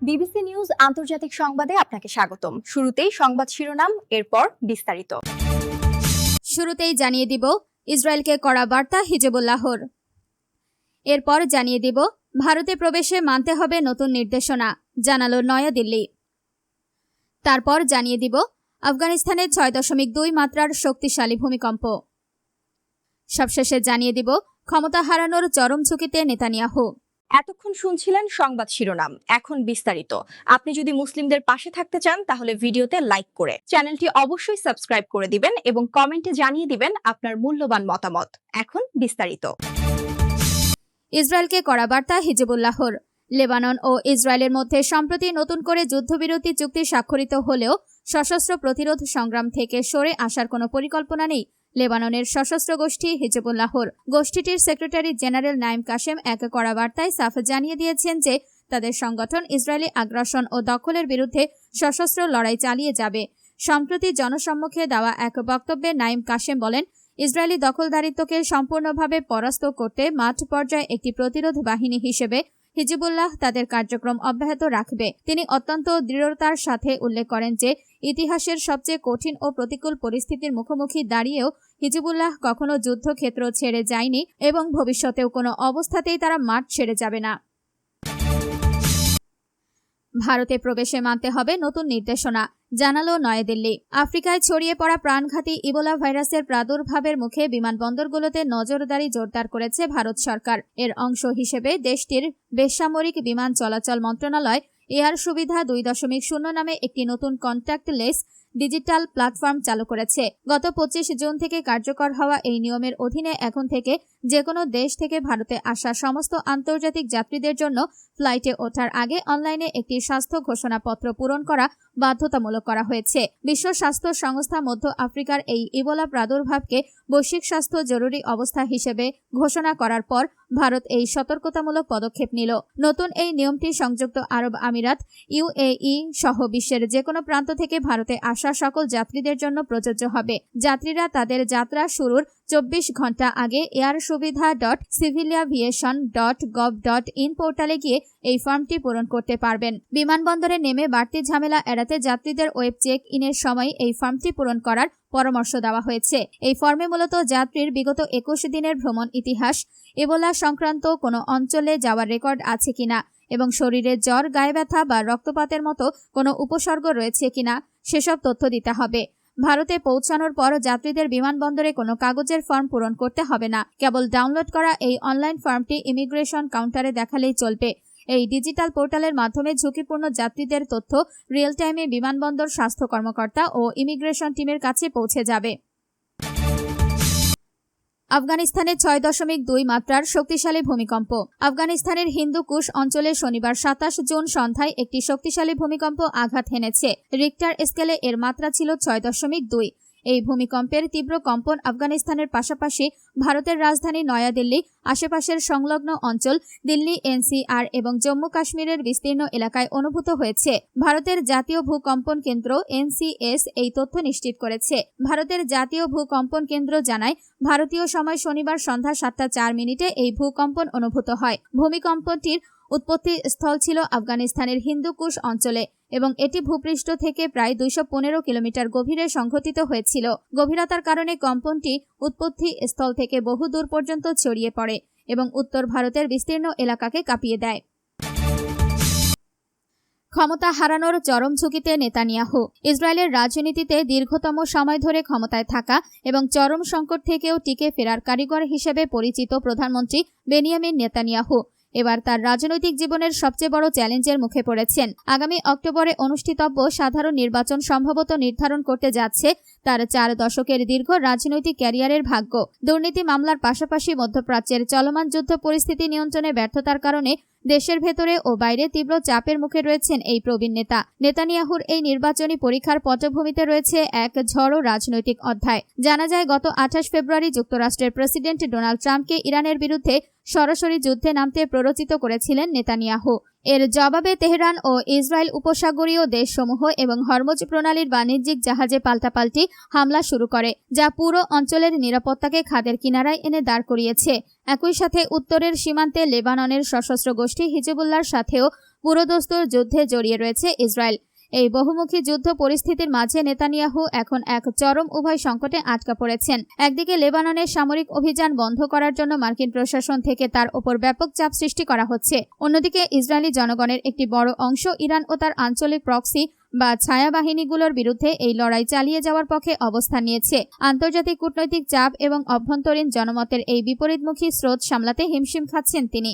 BBC news আন্তর্জাতিক সংবাদে আপনাকে স্বাগতম। শুরুতেই সংবাদ শিরোনাম, এরপর বিস্তারিত। শুরুতেই জানিয়ে দিব ইসরায়েলকে কড়া বার্তা হিজবুল্লাহর। এরপর জানিয়ে দিব ভারতে প্রবেশে মানতে হবে নতুন নির্দেশনা, জানালো নয়াদিল্লি। তারপর জানিয়ে দিব আফগানিস্তানে ৬.২ মাত্রার শক্তিশালী ভূমিকম্প। সবশেষে জানিয়ে দিব ক্ষমতা হারানোর চরম ঝুঁকিতে নেতানিয়াহু। এতক্ষণ শুনছিলেন সংবাদ শিরোনাম, এখন বিস্তারিত। আপনি যদি মুসলিমদের পাশে থাকতে চান তাহলে ভিডিওতে লাইক করে চ্যানেলটি অবশ্যই সাবস্ক্রাইব করে দিবেন এবং কমেন্টে জানিয়ে দিবেন আপনার মূল্যবান মতামত। এখন বিস্তারিত। ইসরায়েলকে কড়া বার্তা হিজবুল্লাহর। লেবানন ও ইসরায়েলের মধ্যে সম্প্রতি নতুন করে যুদ্ধবিরতি চুক্তি স্বাক্ষরিত হলেও সশস্ত্র প্রতিরোধ সংগ্রাম থেকে সরে আসার কোনো পরিকল্পনা নেই লেবাননের সশস্ত্র গোষ্ঠী হিজবুল্লাহর। গোষ্ঠীটির সেক্রেটারি জেনারেল নাইম কাশেম এক কড়া বার্তায় সাফ জানিয়ে দিয়েছেন যে তাদের সংগঠন ইসরায়েলি আগ্রাসন ও দখলের বিরুদ্ধে সশস্ত্র লড়াই চালিয়ে যাবে। সম্প্রতি জনসম্মুখে দেওয়া এক বক্তব্যে নাইম কাশেম বলেন, ইসরায়েলি দখলদারিত্বকে সম্পূর্ণভাবে পরাস্ত করতে মাঠ পর্যায়ে একটি প্রতিরোধ বাহিনী হিসেবে হিজবুল্লাহ তাদের কার্যক্রম অব্যাহত রাখবে। তিনি অত্যন্ত দৃঢ়তার সাথে উল্লেখ করেন যে ইতিহাসের সবচেয়ে কঠিন ও প্রতিকূল পরিস্থিতির মুখোমুখি দাঁড়িয়েও হিজবুল্লাহ কখনো যুদ্ধক্ষেত্র ছেড়ে যায়নি এবং ভবিষ্যতেও কোনো অবস্থাতেই তারা মাঠ ছেড়ে যাবে না। ভারতে প্রবেশে মানতে হবে নতুন নির্দেশনা, জানালো নয়াদিল্লি। আফ্রিকায় ছড়িয়ে পড়া প্রাণঘাতী ইবোলা ভাইরাসের প্রাদুর্ভাবের মুখে বিমানবন্দরগুলোতে নজরদারি জোরদার করেছে ভারত সরকার। এর অংশ হিসেবে দেশটির বেসামরিক বিমান চলাচল মন্ত্রণালয় এয়ার সুবিধা 2.0 নামে একটি নতুন কন্ট্যাক্টলেস ডিজিটাল প্ল্যাটফর্ম চালু করেছে। গত 25 জুন থেকে কার্যকর হওয়া এই নিয়মের অধীনে এখন থেকে যেকোনো দেশ থেকে ভারতে আসা সমস্ত আন্তর্জাতিক যাত্রীদের জন্য ফ্লাইটে ওঠার আগে অনলাইনে একটি স্বাস্থ্য ঘোষণাপত্র পূরণ করা বাধ্যতামূলক করা হয়েছে। বিশ্ব স্বাস্থ্য সংস্থা মধ্য আফ্রিকার এই ইবোলা প্রাদুর্ভাবকে বৈশ্বিক স্বাস্থ্য জরুরি অবস্থা হিসেবে ঘোষণা করার পর ভারত এই সতর্কতামূলক পদক্ষেপ নিল। নতুন এই নিয়মটি সংযুক্ত আরব আমিরাত, ইউএই সহ বিশ্বের যেকোনো প্রান্ত থেকে ভারতে আসা সকল যাত্রীদের জন্য প্রযোজ্য হবে। যাত্রীরা তাদের যাত্রা শুরুর 24 ঘন্টা আগে airsuvidha.civilaviation.gov.in পোর্টালে গিয়ে এই ফর্মটি পূরণ করতে পারবেন। বিমানবন্দরে নেমে বাড়তি ঝামেলা এড়াতে যাত্রীদের ওয়েব চেক ইনের সময় এই ফর্মটি পূরণ করার পরামর্শ দেওয়া হয়েছে। এই ফর্মে মূলত যাত্রীর বিগত 21 দিনের ভ্রমণ ইতিহাস, ইবোলা সংক্রান্ত কোনো অঞ্চলে যাওয়ার রেকর্ড আছে কিনা এবং শরীরে জ্বর, গায়ে ব্যথা বা রক্তপাতের মতো কোনো উপসর্গ রয়েছে কিনা সেসব তথ্য দিতে হবে। ভারতে পৌঁছানোর পর যাত্রীদের বিমানবন্দরে কোনো কাগজের ফর্ম পূরণ করতে হবে না। কেবল ডাউনলোড করা এই অনলাইন ফর্মটি ইমিগ্রেশন কাউন্টারে দেখালেই চলবে। এই ডিজিটাল পোর্টালের মাধ্যমে ঝুঁকিপূর্ণ যাত্রীদের তথ্য রিয়েল টাইমে বিমানবন্দর স্বাস্থ্য কর্মকর্তা ও ইমিগ্রেশন টিমের কাছে পৌঁছে যাবে। আফগানিস্তানে ৬.২ মাত্রার শক্তিশালী ভূমিকম্প। আফগানিস্তানের হিন্দু কুশ অঞ্চলে শনিবার ২৭ জুন সন্ধ্যায় একটি শক্তিশালী ভূমিকম্প আঘাত হেনেছে। রিক্টার স্কেলে এর মাত্রা ছিল ৬.২। এই ভূমিকম্পের তীব্র কম্পন আফগানিস্তানের পাশাপাশি ভারতের রাজধানী নয়াদিল্লি, আশেপাশের সংলগ্ন অঞ্চল, দিল্লি, এনসিআর এবং জম্মু কাশ্মীরের বিস্তীর্ণ এলাকায় অনুভূত হয়েছে। ভারতের জাতীয় ভূকম্পন কেন্দ্র এনসিএস এই তথ্য নিশ্চিত করেছে। ভারতের জাতীয় ভূকম্পন কেন্দ্র জানায়, ভারতীয় সময় শনিবার সন্ধ্যা ৭টা ৪ এই ভূকম্পন অনুভূত হয়। ভূমিকম্পটির উৎপত্তি স্থল ছিল আফগানিস্তানের হিন্দু কুশ অঞ্চলে এবং এটি ভূপৃষ্ঠ থেকে প্রায় ২১৫ কিলোমিটার গভীরে সংঘটিত হয়েছিল। গভীরতার কারণে কম্পনটি উৎপত্তি স্থল থেকে বহু দূর পর্যন্ত ছড়িয়ে পড়ে এবং উত্তর ভারতের বিস্তীর্ণ এলাকাকে কাঁপিয়ে দেয়। ক্ষমতা হারানোর চরম ঝুঁকিতে নেতানিয়াহু। ইসরায়েলের রাজনীতিতে দীর্ঘতম সময় ধরে ক্ষমতায় থাকা এবং চরম সংকট থেকেও টিকে ফেরার কারিগর হিসেবে পরিচিত প্রধানমন্ত্রী বেনিয়ামিন নেতানিয়াহু এবার তার রাজনৈতিক জীবনের সবচেয়ে বড় চ্যালেঞ্জের মুখে পড়েছেন। আগামী অক্টোবরে অনুষ্ঠিতব্য সাধারণ নির্বাচন সম্ভবত নির্ধারণ করতে যাচ্ছে তার 4 দশকের দীর্ঘ রাজনৈতিক ক্যারিয়ারের ভাগ্য। দুর্নীতি মামলার পাশাপাশি মধ্যপ্রাচ্যের চলমান যুদ্ধ পরিস্থিতি নিয়ন্ত্রণে ব্যর্থতার কারণে দেশের ভেতরে ও বাইরে তীব্র চাপের মুখে রয়েছেন এই প্রবীণ নেতা। নেতানিয়াহুর এই নির্বাচনী পরীক্ষার পটভূমিতে রয়েছে এক ঝড়ো রাজনৈতিক অধ্যায়। জানা যায়, গত 28 ফেব্রুয়ারি যুক্তরাষ্ট্রের প্রেসিডেন্ট ডোনাল্ড ট্রাম্পকে ইরানের বিরুদ্ধে সরাসরি যুদ্ধে নামতে প্ররোচিত করেছিলেন নেতানিয়াহু। এর জবাবে তেহরান ও ইসরায়েল উপসাগরীয় দেশসমূহ এবং হরমুজ প্রণালীর বাণিজ্যিক জাহাজে পাল্টাপাল্টি হামলা শুরু করে, যা পুরো অঞ্চলের নিরাপত্তাকে খাদের কিনারায় এনে দাঁড় করিয়েছে। একই সাথে উত্তরের সীমান্তে লেবাননের সশস্ত্র গোষ্ঠী হিজবুল্লাহর সাথেও পুরোদস্তুর যুদ্ধে জড়িয়ে রয়েছে ইসরায়েল। এই বহুমুখী যুদ্ধ পরিস্থিতির মাঝে নেতানিয়াহু এখন এক চরম উভয় সংকটে আটকা পড়েছেন। একদিকে লেবাননের সামরিক অভিযান বন্ধ করার জন্য মার্কিন প্রশাসন থেকে তার ওপর ব্যাপক চাপ সৃষ্টি করা হচ্ছে, অন্যদিকে ইসরায়েলি জনগণের একটি বড় অংশ ইরান ও তার আঞ্চলিক প্রক্সি বা ছায়া বাহিনীগুলোর বিরুদ্ধে এই লড়াই চালিয়ে যাওয়ার পক্ষে অবস্থান নিয়েছে। আন্তর্জাতিক কূটনৈতিক চাপ এবং অভ্যন্তরীণ জনমতের এই বিপরীতমুখী স্রোত সামলাতে হিমশিম খাচ্ছেন তিনি।